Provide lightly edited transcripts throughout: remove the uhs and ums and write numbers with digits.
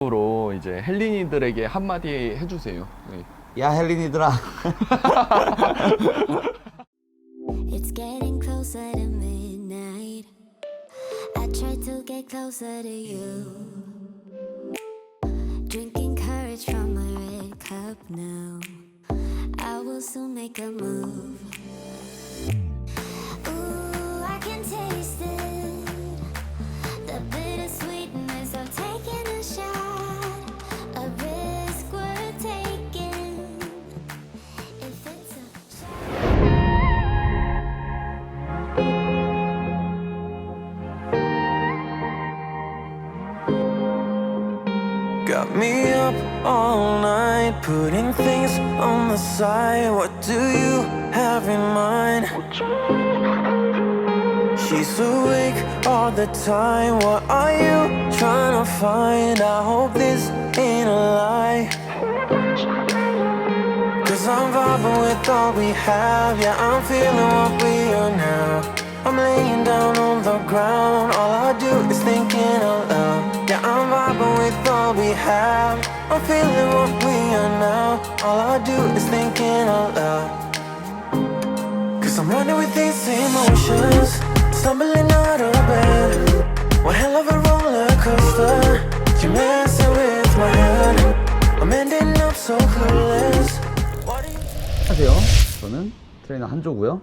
으로 이제 헬린이들에게 한마디 해주세요. 네. 야 헬린이들아. It's getting closer to midnight. I try to get closer to you. Drinking courage from my red cup now. I will soon make a move. Ooh, I can taste it. The bittersweetness of taking a shot. A risk worth taking. If it's a Got me up all night, putting things on the side. What do you have in mind? She's awake all the time. What are you trying to find? I hope this ain't a lie. Cause I'm vibing with all we have. Yeah, I'm feeling what we are now. I'm laying down on the ground. All I do is thinking out loud. Yeah, I'm vibing with all we have. I'm feeling what we are now. All I do is thinking out loud. Cause I'm running with these emotions, stumbling out of bed. One hell of a roller coaster. You're messing with my head. I'm ending up so clueless. What do you... 안녕하세요. 저는 트레이너 한조고요.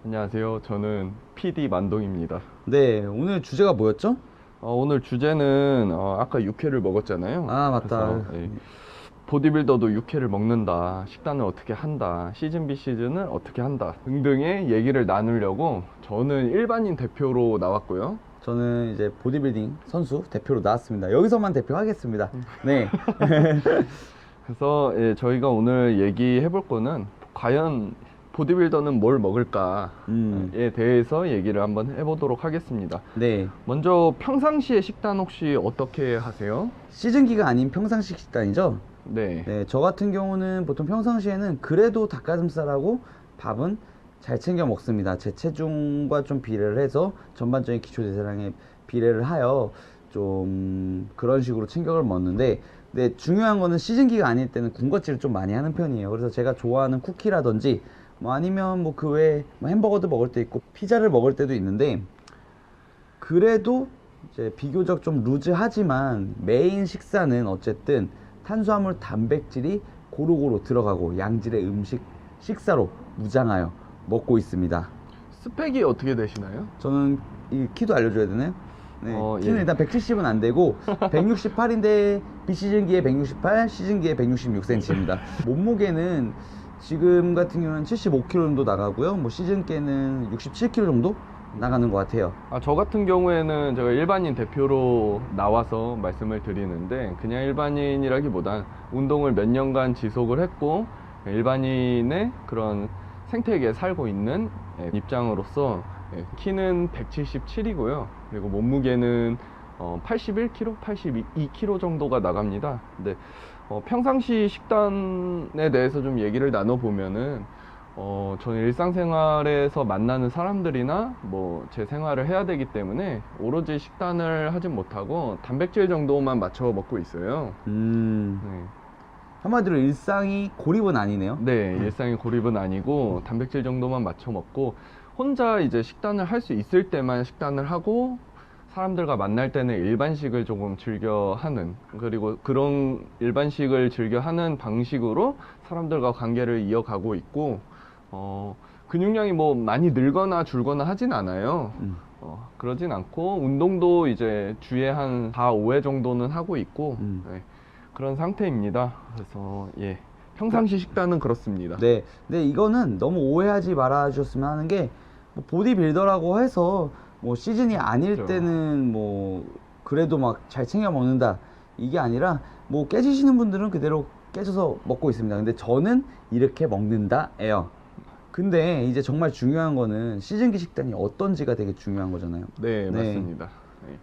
안녕하세요. 저는 PD 만동입니다. 네, 오늘 주제가 뭐였죠? 오늘 주제는 아까 육회를 먹었잖아요. 아, 맞다. 그래서, 보디빌더도 육회를 먹는다, 식단을 어떻게 한다, 시즌 비시즌을 어떻게 한다 등등의 얘기를 나누려고 저는 일반인 대표로 나왔고요. 저는 이제 보디빌딩 선수 대표로 나왔습니다. 여기서만 대표하겠습니다. 네. 그래서 저희가 오늘 얘기해 볼 거는 과연 보디빌더는 뭘 먹을까에 대해서 얘기를 한번 해보도록 하겠습니다. 네. 먼저 평상시에 식단 혹시 어떻게 하세요? 시즌기가 아닌 평상식 식단이죠? 네. 네, 저 같은 경우는 보통 평상시에는 그래도 닭가슴살하고 밥은 잘 챙겨 먹습니다. 제 체중과 좀 비례를 해서 전반적인 기초대사량에 비례를 하여 좀 그런 식으로 챙겨를 먹는데, 네, 중요한 거는 시즌기가 아닐 때는 군것질을 좀 많이 하는 편이에요. 그래서 제가 좋아하는 쿠키라든지 뭐 아니면 뭐 그 외에 뭐 햄버거도 먹을 때 있고 피자를 먹을 때도 있는데, 그래도 이제 비교적 좀 루즈하지만 메인 식사는 어쨌든 탄수화물, 단백질이 고루고루 들어가고 양질의 음식 식사로 무장하여 먹고 있습니다. 스펙이 어떻게 되시나요? 저는 이 키도 알려줘야 되나요? 네, 키는 예. 일단 170은 안 되고 168인데 비시즌기에 168, 시즌기에 166cm입니다. 몸무게는 지금 같은 경우는 75kg 정도 나가고요. 뭐 시즌께는 67kg 정도 나가는 것 같아요. 저 같은 경우에는 제가 일반인 대표로 나와서 말씀을 드리는데, 그냥 일반인이라기보단 운동을 몇 년간 지속을 했고 일반인의 그런 생태계에 살고 있는 입장으로서 키는 177이고요. 그리고 몸무게는 81kg, 82kg 정도가 나갑니다. 근데 평상시 식단에 대해서 좀 얘기를 나눠보면은 저는 일상생활에서 만나는 사람들이나 뭐 제 생활을 해야 되기 때문에 오로지 식단을 하진 못하고 단백질 정도만 맞춰 먹고 있어요. 네. 한마디로 일상이 고립은 아니네요. 네, 일상의 고립은 아니고 단백질 정도만 맞춰 먹고 혼자 이제 식단을 할 수 있을 때만 식단을 하고, 사람들과 만날 때는 일반식을 조금 즐겨 하는, 그리고 그런 일반식을 즐겨 하는 방식으로 사람들과 관계를 이어가고 있고, 근육량이 뭐 많이 늘거나 줄거나 하진 않아요. 그러진 않고 운동도 이제 주에 한 4, 5회 정도는 하고 있고, 네, 그런 상태입니다. 그래서 평상시 식단은 그렇습니다. 네, 근데 이거는 너무 오해하지 말아 주셨으면 하는 게, 뭐 보디빌더라고 해서 뭐 시즌이 아닐 그렇죠. 때는 뭐 그래도 막 잘 챙겨 먹는다 이게 아니라, 뭐 깨지시는 분들은 그대로 깨져서 먹고 있습니다. 근데 저는 이렇게 먹는다예요. 근데 이제 정말 중요한 거는 시즌기 식단이 어떤지가 되게 중요한 거잖아요. 네, 맞습니다. 네.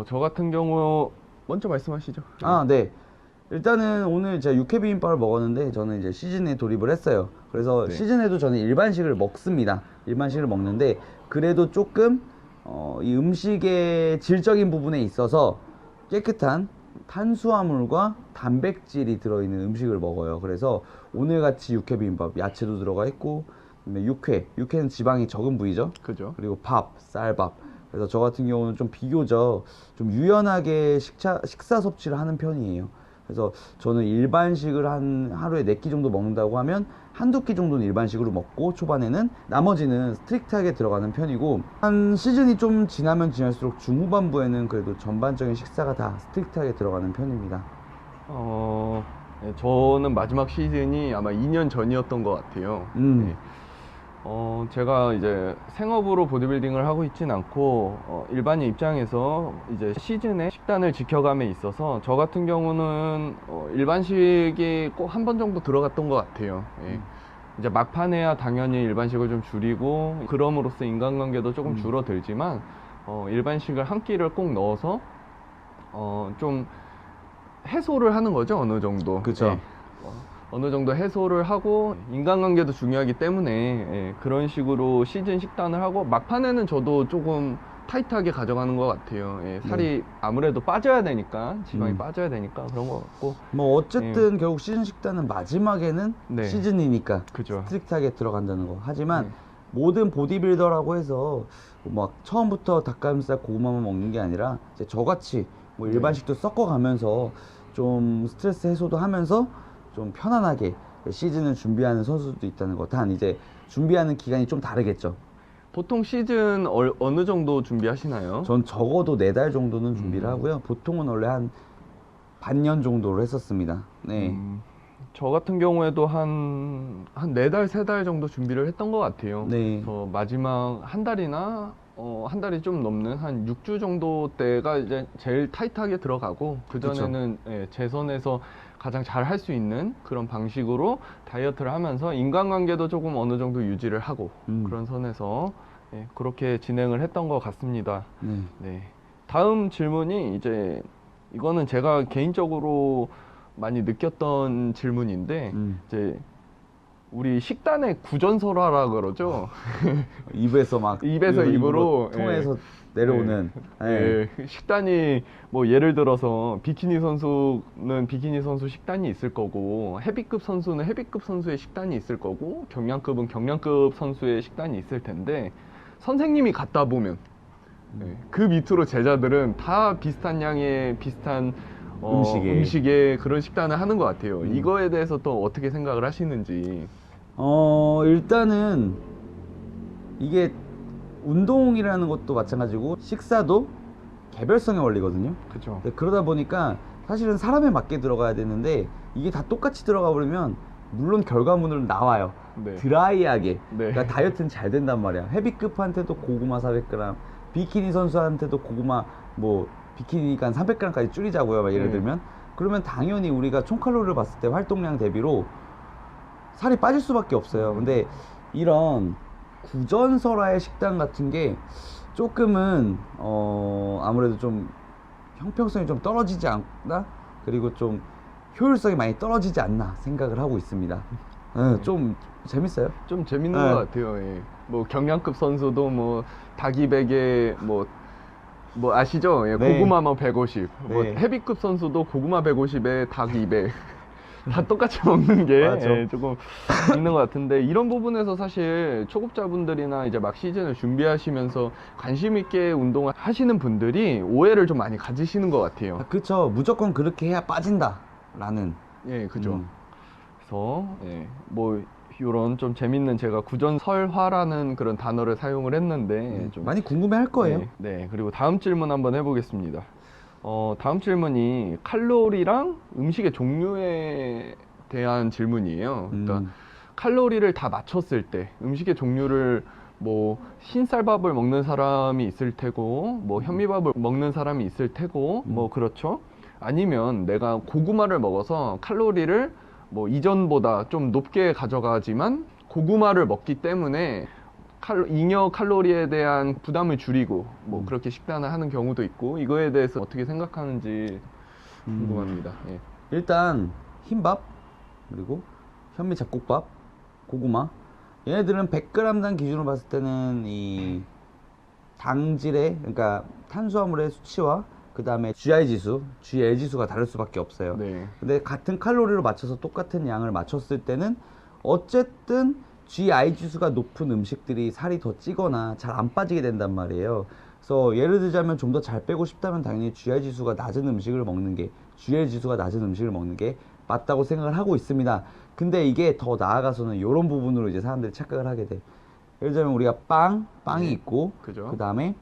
저 같은 경우 먼저 말씀하시죠. 아, 네. 일단은 오늘 제가 육회 비빔밥을 먹었는데, 저는 이제 시즌에 돌입을 했어요. 그래서 네. 시즌에도 저는 일반식을 먹습니다. 일반식을 먹는데, 그래도 조금 이 음식의 질적인 부분에 있어서 깨끗한 탄수화물과 단백질이 들어있는 음식을 먹어요. 그래서 오늘같이 육회 비빔밥, 야채도 들어가 있고, 그다음에 육회는 지방이 적은 부위죠. 그죠? 그리고 밥, 쌀밥. 그래서 저 같은 경우는 좀 비교적 좀 유연하게 식사 섭취를 하는 편이에요. 그래서 저는 일반식을 한 하루에 4끼 정도 먹는다고 하면 한두 끼 정도는 일반식으로 먹고 초반에는 나머지는 스트릭트하게 들어가는 편이고, 한 시즌이 좀 지나면 지날수록 중후반부에는 그래도 전반적인 식사가 다 스트릭트하게 들어가는 편입니다. 네, 저는 마지막 시즌이 아마 2년 전이었던 것 같아요. 네. 제가 이제 생업으로 보디빌딩을 하고 있진 않고, 일반인 입장에서 이제 시즌에 식단을 지켜감에 있어서 저 같은 경우는 일반식이 꼭 한 번 정도 들어갔던 것 같아요. 예. 이제 막판에야 당연히 일반식을 좀 줄이고, 그럼으로써 인간관계도 조금 줄어들지만, 일반식을 한 끼를 꼭 넣어서, 좀 해소를 하는 거죠, 어느 정도. 그쵸. 예. 어느 정도 해소를 하고, 인간관계도 중요하기 때문에, 예, 그런 식으로 시즌 식단을 하고, 막판에는 저도 조금 타이트하게 가져가는 것 같아요. 예, 살이 아무래도 빠져야 되니까, 지방이 빠져야 되니까 그런 것 같고. 뭐 어쨌든 결국 시즌 식단은 마지막에는 네. 시즌이니까 그죠. 스트릭트하게 들어간다는 거. 하지만 모든 보디빌더라고 해서 막 처음부터 닭가슴살 고구마만 먹는 게 아니라 이제 저같이 뭐 일반식도 섞어가면서 좀 스트레스 해소도 하면서 좀 편안하게 시즌을 준비하는 선수도 있다는 거. 단 이제 준비하는 기간이 좀 다르겠죠. 보통 시즌 어느 정도 준비하시나요? 전 적어도 4달 정도는 준비를 하고요. 보통은 원래 한 반년 정도로 했었습니다. 네. 저 같은 경우에도 한 4달, 3달 정도 준비를 했던 것 같아요. 네. 그래서 마지막 한 달이나, 한 달이 좀 넘는 한 6주 정도 때가 이제 제일 타이트하게 들어가고, 그전에는 예, 제 선에서 가장 잘 할 수 있는 그런 방식으로 다이어트를 하면서 인간관계도 조금 어느 정도 유지를 하고, 그런 선에서 예, 그렇게 진행을 했던 것 같습니다. 네. 네. 다음 질문이 이제, 이거는 제가 개인적으로 많이 느꼈던 질문인데, 이제 우리 식단의 구전설화라 그러죠. 입에서 막 입에서 입으로 통해서 내려오는. 네. 예, 식단이 뭐 예를 들어서 비키니 선수는 비키니 선수 식단이 있을 거고, 헤비급 선수는 헤비급 선수의 식단이 있을 거고, 경량급은 경량급 선수의 식단이 있을 텐데, 선생님이 갔다 보면 예, 그 밑으로 제자들은 다 비슷한 양의 비슷한 음식에 그런 식단을 하는 것 같아요. 이거에 대해서 또 어떻게 생각을 하시는지. 일단은 이게 운동이라는 것도 마찬가지고 식사도 개별성의 원리거든요. 그죠. 그러다 보니까 사실은 사람에 맞게 들어가야 되는데 이게 다 똑같이 들어가 버리면 물론 결과물은 나와요. 네. 드라이하게. 네. 그러니까 다이어트는 잘 된단 말이야. 헤비급한테도 고구마 400g, 비키니 선수한테도 고구마 뭐 비키니니까 300g까지 줄이자고요. 막 예를 들면 그러면 당연히 우리가 총칼로리를 봤을 때 활동량 대비로 살이 빠질 수밖에 없어요. 근데 이런 구전설화의 식단 같은 게 조금은 아무래도 좀 형평성이 좀 떨어지지 않나? 그리고 좀 효율성이 많이 떨어지지 않나 생각을 하고 있습니다. 좀 재밌어요. 좀 재밌는 네. 것 같아요. 예. 뭐 경량급 선수도 뭐 닭200에 뭐 아시죠? 예, 네. 고구마 뭐 150. 뭐 네. 헤비급 선수도 고구마 150에 닭 200. 다 똑같이 먹는 게 맞아. 예, 조금 있는 것 같은데, 이런 부분에서 사실 초급자분들이나 이제 막 시즌을 준비하시면서 관심 있게 운동을 하시는 분들이 오해를 좀 많이 가지시는 것 같아요. 그쵸. 무조건 그렇게 해야 빠진다 라는. 예, 그죠. 그래서 예, 뭐 이런 좀 재밌는, 제가 구전설화라는 그런 단어를 사용을 했는데 좀 많이 궁금해 할 거예요. 네, 네. 그리고 다음 질문 한번 해보겠습니다. 다음 질문이 칼로리랑 음식의 종류에 대한 질문이에요. 그러니까 칼로리를 다 맞췄을 때 음식의 종류를 뭐 흰쌀밥을 먹는 사람이 있을 테고, 뭐 현미밥을 먹는 사람이 있을 테고, 뭐 그렇죠. 아니면 내가 고구마를 먹어서 칼로리를 뭐 이전보다 좀 높게 가져가지만 고구마를 먹기 때문에 잉여 칼로리에 대한 부담을 줄이고 뭐 그렇게 식단을 하는 경우도 있고, 이거에 대해서 어떻게 생각하는지 궁금합니다. 예. 일단 흰밥, 그리고 현미 잡곡밥, 고구마, 얘네들은 100g당 기준으로 봤을 때는 이 당질의, 그러니까 탄수화물의 수치와 그 다음에 GI 지수, GL 지수가 다를 수밖에 없어요. 네. 근데 같은 칼로리를 맞춰서 똑같은 양을 맞췄을 때는 어쨌든 GI 지수가 높은 음식들이 살이 더 찌거나 잘 안 빠지게 된단 말이에요. 그래서 예를 들자면 좀 더 잘 빼고 싶다면 당연히 GI 지수가 낮은 음식을 먹는 게, GL 지수가 낮은 음식을 먹는 게 맞다고 생각을 하고 있습니다. 근데 이게 더 나아가서는 이런 부분으로 이제 사람들이 착각을 하게 돼. 예를 들자면 우리가 빵이 네. 있고, 그죠. 그 다음에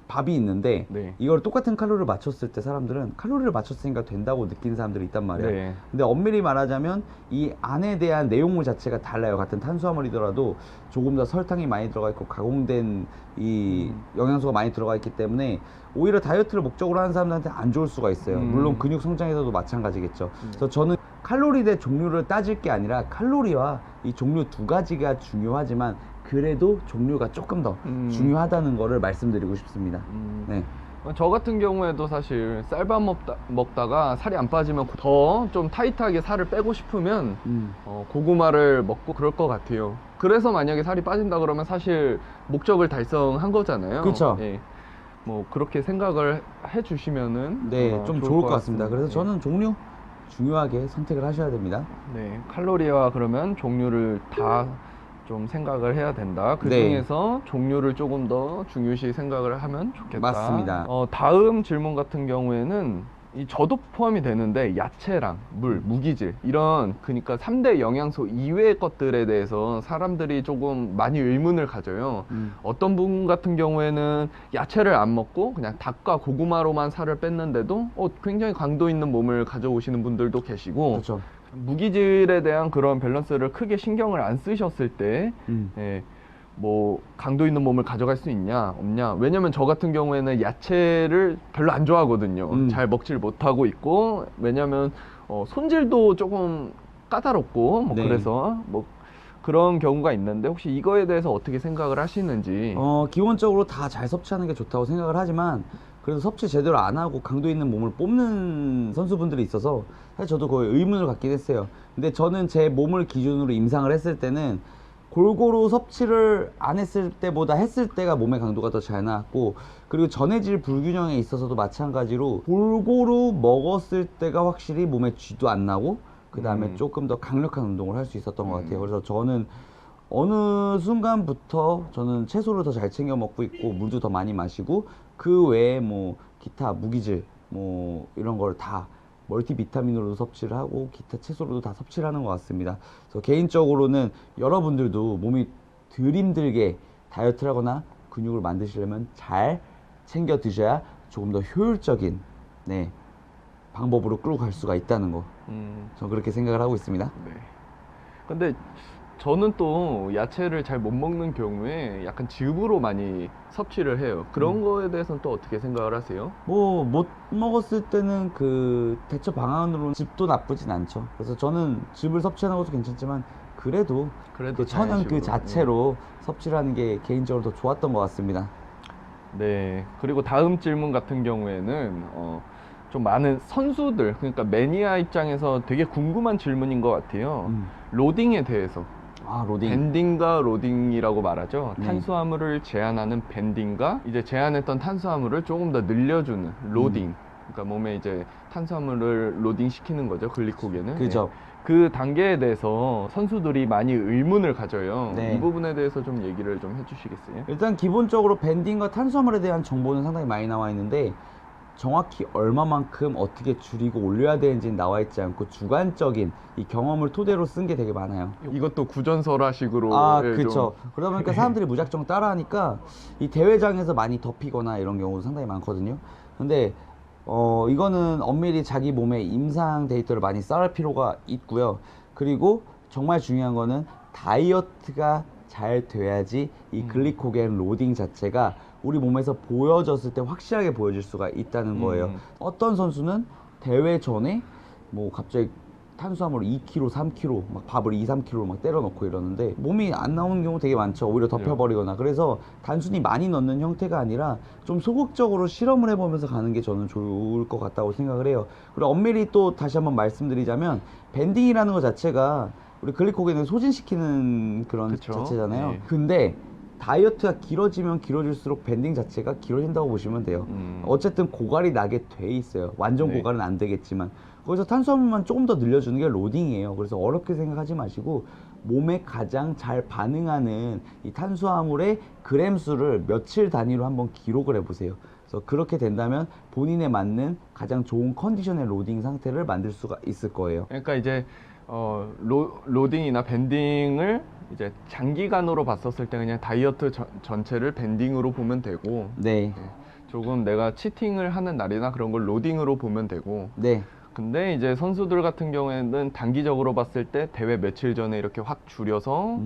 밥이 있는데, 네. 이걸 똑같은 칼로리를 맞췄을 때 사람들은 칼로리를 맞췄으니까 된다고 느끼는 사람들이 있단 말이에요. 네. 근데 엄밀히 말하자면 이 안에 대한 내용물 자체가 달라요. 같은 탄수화물이더라도 조금 더 설탕이 많이 들어가 있고 가공된 이 영양소가 많이 들어가 있기 때문에 오히려 다이어트를 목적으로 하는 사람들한테 안 좋을 수가 있어요. 물론 근육 성장에서도 마찬가지겠죠. 그래서 저는 칼로리 대 종류를 따질 게 아니라 칼로리와 이 종류 두 가지가 중요하지만 그래도 종류가 조금 더 중요하다는 거를 말씀드리고 싶습니다. 네. 저 같은 경우에도 사실 쌀밥 먹다가 살이 안 빠지면 더 좀 타이트하게 살을 빼고 싶으면 고구마를 먹고 그럴 것 같아요. 그래서 만약에 살이 빠진다 그러면 사실 목적을 달성한 거잖아요. 그쵸. 예. 뭐 그렇게 생각을 해주시면은 네, 좀 좋을 것 같습니다. 그래서 예. 저는 종류 중요하게 선택을 하셔야 됩니다. 네, 칼로리와 그러면 종류를 다 좀 생각을 해야 된다. 그 네. 중에서 종류를 조금 더 중요시 생각을 하면 좋겠다. 맞습니다. 다음 질문 같은 경우에는 이 저도 포함이 되는데 야채랑 물, 무기질 이런 그러니까 3대 영양소 이외의 것들에 대해서 사람들이 조금 많이 의문을 가져요. 어떤 분 같은 경우에는 야채를 안 먹고 그냥 닭과 고구마로만 살을 뺐는데도 굉장히 강도 있는 몸을 가져오시는 분들도 계시고 그렇죠. 무기질에 대한 그런 밸런스를 크게 신경을 안 쓰셨을 때 예, 뭐 강도 있는 몸을 가져갈 수 있냐 없냐. 왜냐면 저 같은 경우에는 야채를 별로 안 좋아하거든요. 잘 먹질 못하고 있고, 왜냐면 손질도 조금 까다롭고 뭐 네. 그래서 뭐 그런 경우가 있는데 혹시 이거에 대해서 어떻게 생각을 하시는지. 기본적으로 다 잘 섭취하는 게 좋다고 생각을 하지만 그래도 섭취 제대로 안 하고 강도 있는 몸을 뽑는 선수분들이 있어서 사실 저도 거의 의문을 갖긴 했어요. 근데 저는 제 몸을 기준으로 임상을 했을 때는 골고루 섭취를 안 했을 때보다 했을 때가 몸의 강도가 더 잘 나왔고, 그리고 전해질 불균형에 있어서도 마찬가지로 골고루 먹었을 때가 확실히 몸에 쥐도 안 나고 그 다음에 조금 더 강력한 운동을 할 수 있었던 것 같아요. 그래서 저는 어느 순간부터 저는 채소를 더 잘 챙겨 먹고 있고 물도 더 많이 마시고 그 외에 뭐 기타 무기질 뭐 이런 걸 다 멀티비타민으로도 섭취를 하고 기타 채소로도 다 섭취를 하는 것 같습니다. 그래서 개인적으로는 여러분들도 몸이 덜 힘들게 다이어트를 하거나 근육을 만드시려면 잘 챙겨 드셔야 조금 더 효율적인 방법으로 끌고 갈 수가 있다는 거. 저는 그렇게 생각을 하고 있습니다. 네. 근데 저는 또 야채를 잘 못 먹는 경우에 약간 즙으로 많이 섭취를 해요. 그런 거에 대해서는 또 어떻게 생각을 하세요? 뭐 못 먹었을 때는 그 대처 방안으로는 즙도 나쁘진 않죠. 그래서 저는 즙을 섭취하는 것도 괜찮지만 그래도 그 천연 그 자연식으로. 자체로 섭취를 하는 게 개인적으로 더 좋았던 것 같습니다. 네. 그리고 다음 질문 같은 경우에는 좀 많은 선수들, 그러니까 매니아 입장에서 되게 궁금한 질문인 것 같아요. 로딩에 대해서. 로딩. 밴딩과 로딩이라고 말하죠. 네. 탄수화물을 제한하는 밴딩과 이제 제한했던 탄수화물을 조금 더 늘려주는 로딩. 그러니까 몸에 이제 탄수화물을 로딩 시키는 거죠. 글리코겐을. 그죠. 그 단계에 대해서 선수들이 많이 의문을 가져요. 네. 이 부분에 대해서 좀 얘기를 좀 해주시겠어요? 일단 기본적으로 밴딩과 탄수화물에 대한 정보는 상당히 많이 나와 있는데 정확히 얼마만큼 어떻게 줄이고 올려야 되는지는 나와 있지 않고 주관적인 이 경험을 토대로 쓴 게 되게 많아요. 이것도 구전설화식으로. 그렇죠. 그러다 보니까 사람들이 무작정 따라하니까 이 대회장에서 많이 덮이거나 이런 경우도 상당히 많거든요. 근데 이거는 엄밀히 자기 몸의 임상 데이터를 많이 쌓을 필요가 있고요. 그리고 정말 중요한 거는 다이어트가 잘 돼야지 이 글리코겐 로딩 자체가 우리 몸에서 보여졌을 때 확실하게 보여질 수가 있다는 거예요. 어떤 선수는 대회 전에 뭐 갑자기 탄수화물을 2kg, 3kg, 막 밥을 2, 3kg 막 때려 넣고 이러는데 몸이 안 나오는 경우 되게 많죠. 오히려 덮여버리거나. 그래서 단순히 많이 넣는 형태가 아니라 좀 소극적으로 실험을 해보면서 가는 게 저는 좋을 것 같다고 생각을 해요. 그리고 엄밀히 또 다시 한번 말씀드리자면 밴딩이라는 것 자체가 우리 글리코겐을 소진시키는 그런 그쵸. 자체잖아요. 네. 근데 다이어트가 길어지면 길어질수록 밴딩 자체가 길어진다고 보시면 돼요. 어쨌든 고갈이 나게 돼 있어요. 완전 네. 고갈은 안 되겠지만 거기서 탄수화물만 조금 더 늘려주는 게 로딩이에요. 그래서 어렵게 생각하지 마시고 몸에 가장 잘 반응하는 이 탄수화물의 그램 수를 며칠 단위로 한번 기록을 해보세요. 그래서 그렇게 된다면 본인에 맞는 가장 좋은 컨디션의 로딩 상태를 만들 수가 있을 거예요. 그러니까 이제 로딩이나 밴딩을 이제 장기간으로 봤었을 때 그냥 다이어트 전체를 밴딩으로 보면 되고, 네, 조금 내가 치팅을 하는 날이나 그런 걸 로딩으로 보면 되고, 네, 근데 이제 선수들 같은 경우에는 단기적으로 봤을 때 대회 며칠 전에 이렇게 확 줄여서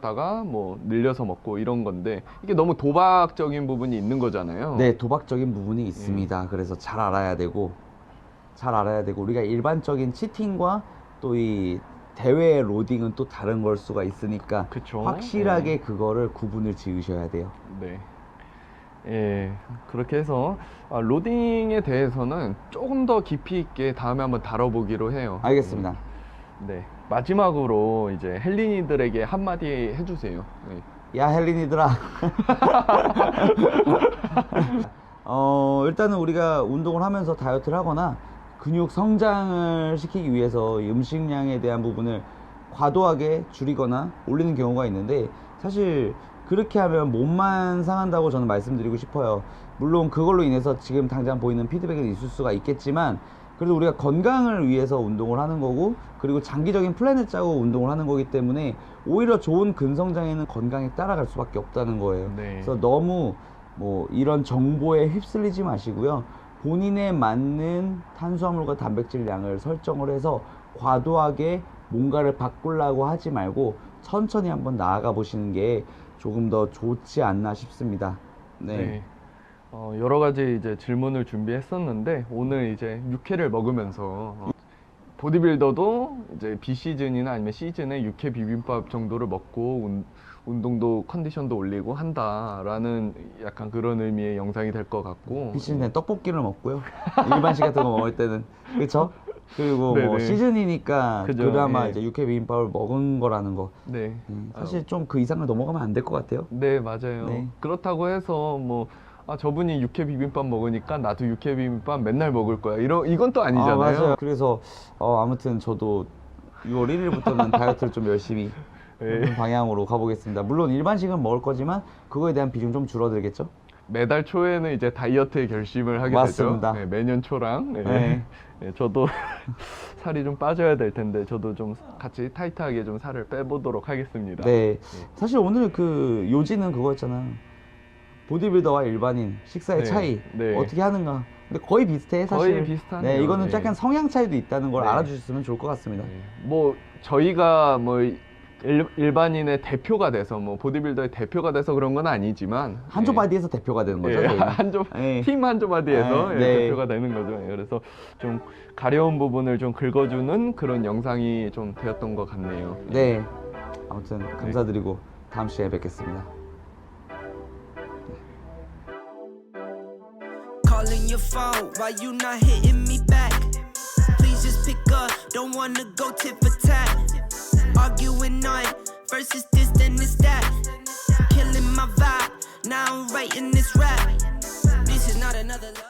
다가 뭐 늘려서 먹고 이런 건데, 이게 너무 도박적인 부분이 있는 거잖아요. 네, 도박적인 부분이 있습니다. 그래서 잘 알아야 되고 우리가 일반적인 치팅과 또 이 대회 로딩은 또 다른 걸 수가 있으니까 그쵸. 확실하게 그거를 구분을 지으셔야 돼요. 네. 예, 그렇게 해서 로딩에 대해서는 조금 더 깊이 있게 다음에 한번 다뤄보기로 해요. 알겠습니다. 네. 마지막으로 이제 헬린이들에게 한마디 해주세요. 네. 야, 헬린이들아. 일단은 우리가 운동을 하면서 다이어트를 하거나 근육 성장을 시키기 위해서 이 음식량에 대한 부분을 과도하게 줄이거나 올리는 경우가 있는데, 사실 그렇게 하면 몸만 상한다고 저는 말씀드리고 싶어요. 물론 그걸로 인해서 지금 당장 보이는 피드백이 있을 수가 있겠지만, 그래도 우리가 건강을 위해서 운동을 하는 거고, 그리고 장기적인 플랜을 짜고 운동을 하는 거기 때문에 오히려 좋은 근성장에는 건강에 따라갈 수밖에 없다는 거예요. 네. 그래서 너무 뭐 이런 정보에 휩쓸리지 마시고요. 본인에 맞는 탄수화물과 단백질량을 설정을 해서 과도하게 뭔가를 바꾸려고 하지 말고 천천히 한번 나아가 보시는 게 조금 더 좋지 않나 싶습니다. 네. 네. 여러 가지 이제 질문을 준비했었는데, 오늘 이제 육회를 먹으면서 보디빌더도 이제 비시즌이나 아니면 시즌에 육회 비빔밥 정도를 먹고 운동도 컨디션도 올리고 한다라는 약간 그런 의미의 영상이 될 것 같고, 비시즌 떡볶이를 먹고요. 일반식 같은 거 먹을 때는 그렇죠. 그리고 뭐 네네. 시즌이니까 그죠, 그나마 예. 이제 육회 비빔밥을 먹은 거라는 거. 네. 사실 좀 그 이상을 넘어가면 안 될 것 같아요. 네, 맞아요. 네. 그렇다고 해서 뭐 저분이 육회 비빔밥 먹으니까 나도 육회 비빔밥 맨날 먹을 거야. 이건 또 아니잖아요. 맞아요. 그래서 아무튼 저도 6월 1일부터는 다이어트를 좀 열심히 네. 하는 방향으로 가보겠습니다. 물론 일반식은 먹을 거지만 그거에 대한 비중 좀 줄어들겠죠? 매달 초에는 이제 다이어트의 결심을 하게 맞습니다. 되죠. 네, 매년 초랑. 네. 네. 네, 저도 살이 좀 빠져야 될 텐데 저도 좀 같이 타이트하게 좀 살을 빼보도록 하겠습니다. 네. 사실 오늘 그 요지는 그거였잖아. 보디빌더와 일반인 식사의 네, 차이 네. 어떻게 하는가. 근데 거의 비슷해 사실. 거의 비슷하네요. 네, 이거는 네. 약간 성향 차이도 있다는 걸 네. 알아주셨으면 좋을 것 같습니다. 네. 뭐 저희가 뭐 일반인의 대표가 돼서 뭐 보디빌더의 대표가 돼서 그런 건 아니지만 한조바디에서 대표가 되는 거죠. 저희는. 네. 팀 한조바디에서 네. 대표가 되는 거죠. 그래서 좀 가려운 부분을 좀 긁어주는 그런 영상이 좀 되었던 것 같네요. 네. 아무튼 감사드리고 다음 시간에 뵙겠습니다. Calling your phone, why you not hitting me back? Please just pick up, don't wanna go tit for tat. Arguing on first it's this, then it's that. Killing my vibe, now I'm writing this rap. This is not another love.